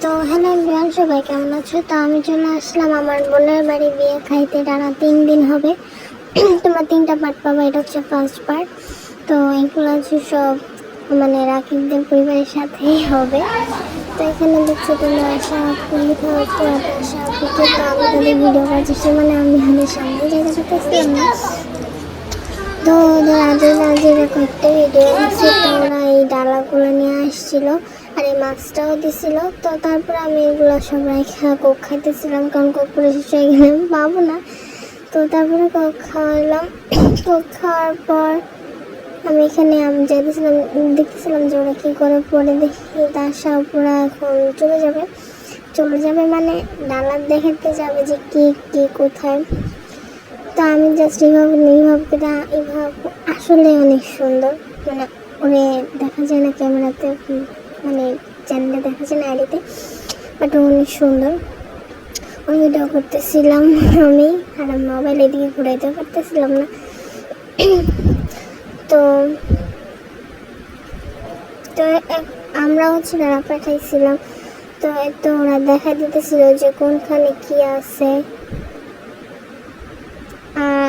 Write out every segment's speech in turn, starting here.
তো hello everyone, সবাই কেমন আছো? তো আমি চলে আসলাম আমার বোনের বাড়ি বিয়ে খাইতে। টানা 3 দিন হবে। তোমরা 3টা পার্ট পাবো, এটা হচ্ছে ফার্স্ট পার্ট। তো এগুলো হচ্ছে সব মানে রাকিবদের পরিবারের সাথেই হবে। তো এখানে দেখছি তোমরা আশা আপুকে, তো আমি তাদের ভিডিও করছি, মানে আমি ওদের সামনে যেতে পারতেছিলাম না। তো ওদের আজে কয়েকটা ভিডিও দেখছি। তো ওরা এই ডালাগুলো নিয়ে আসছিল আর এই মাছটাও দিছিল। তো তারপরে আমি এগুলো সবাই কোক খাইতেছিলাম, কারণ কোক করে শেষ হয়ে গেলে পাবো না। তো তারপরে কোক খাওয়ালাম। কোক খাওয়ার পর আমি এখানে যেতেছিলাম, দেখতেছিলাম যে ওরা কী করে। পরে দেখি তার সব ওরা এখন চলে যাবে মানে ডালার দেখাতে যাবে যে কি কোথায়। তো আমি জাস্ট এইভাবে আসলে অনেক সুন্দর, মানে ওরে দেখা যায় না ক্যামেরাতে, মানে চ্যানেলে দেখা যায় না আইডিতে, বাট অনেক সুন্দর। ওই ভিডিও করতেছিলাম আমি, আর মোবাইল এদিকে ঘুরাইতে পারতেছিলাম না। তো তো আমরা হচ্ছে ডালা পাঠাইছিলাম। তো তো ওরা দেখা দিতেছিল যে কোনখানে কি আছে।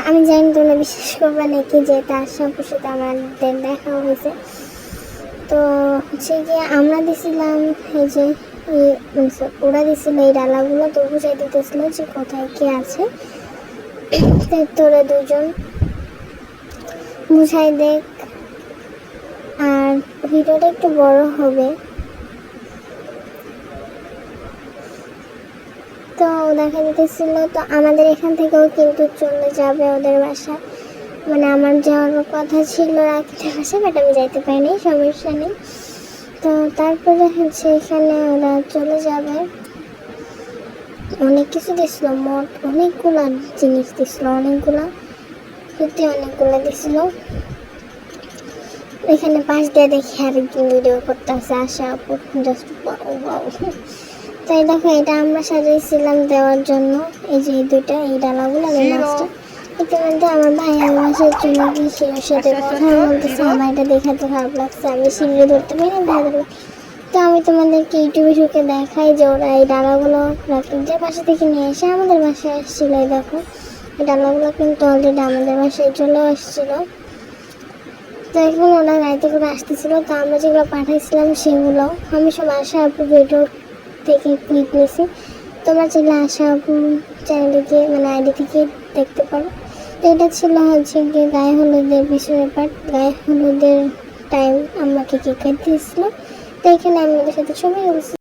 আমি জানি তোমরা বিশ্বাস করবে নাকি যে তার সাথে সাথে আমাদের দেখা হয়েছে। তো হচ্ছে গিয়ে আমরা দিছিলাম এই যে ওরা দিছিল এই ডালাগুলো, তো বুঝাই দিতেছিল যে কোথায় কে আছে। তোরা দুজন বুঝাই দেখ, আর ভিডিওটা একটু বড় হবে। তো দেখা দিতেছিল, তো আমাদের এখান থেকেও কিন্তু চলে যাবে ওদের বাসায়, মানে আমার যাওয়ার কথা ছিল রাকিবের বাসায়, বাট আমি যাইতে পারিনি, সমস্যা নেই। তো তারপরে হচ্ছে এখানে ওরা চলে যাবে। অনেক কিছু দিছিল, মোট অনেকগুলো জিনিস দিছিল, সত্যি অনেকগুলো দিছিল। এখানে পাশ দিয়ে দেখি আরেকজন ভিডিও করতে আসে, আশা আপু, জাস্ট তাই দেখো এটা আমরা সাজাইছিলাম দেওয়ার জন্য। এই যে এই দুইটা এই ডালাগুলো, এই মাছটা ইতিমধ্যে আমার ভাইয়ের মাসের জন্য গিয়েছিল, সাথে কথা বলতেছে। আমার এটা দেখাতে খারাপ লাগছে, আমি সিঁড়ি ধরতে পারি না। তো আমি তোমাদেরকে ইউটিউবে ঢুকে দেখাই যে ওরা এই ডালাগুলো রাকিবদের বাসা থেকে নিয়ে এসে আমাদের বাসায় আসছিল। এই দেখো এই ডালাগুলো কিন্তু অলরেডি আমাদের বাসায় চলে আসছিল। তো এখন ওরা গাড়িতে করে আসতেছিল। তো আমরা যেগুলো পাঠাইছিলাম সেগুলো আমি সব আশা আপু ভিডিও থেকে ক্লিক নিয়েছি। তোমরা চাইলে আশা আপু চ্যানেলে গিয়ে মানে আইডি থেকে দেখতে পারো। তো এটা ছিল হচ্ছে গিয়ে গায়ে হলুদের বিষয়ের পার্ট। গায়ে হলুদের টাইম আমাকে কেক খাইতে দিয়েছিল। তো এখানে আমি ওদের সাথে ছবি তুলছি।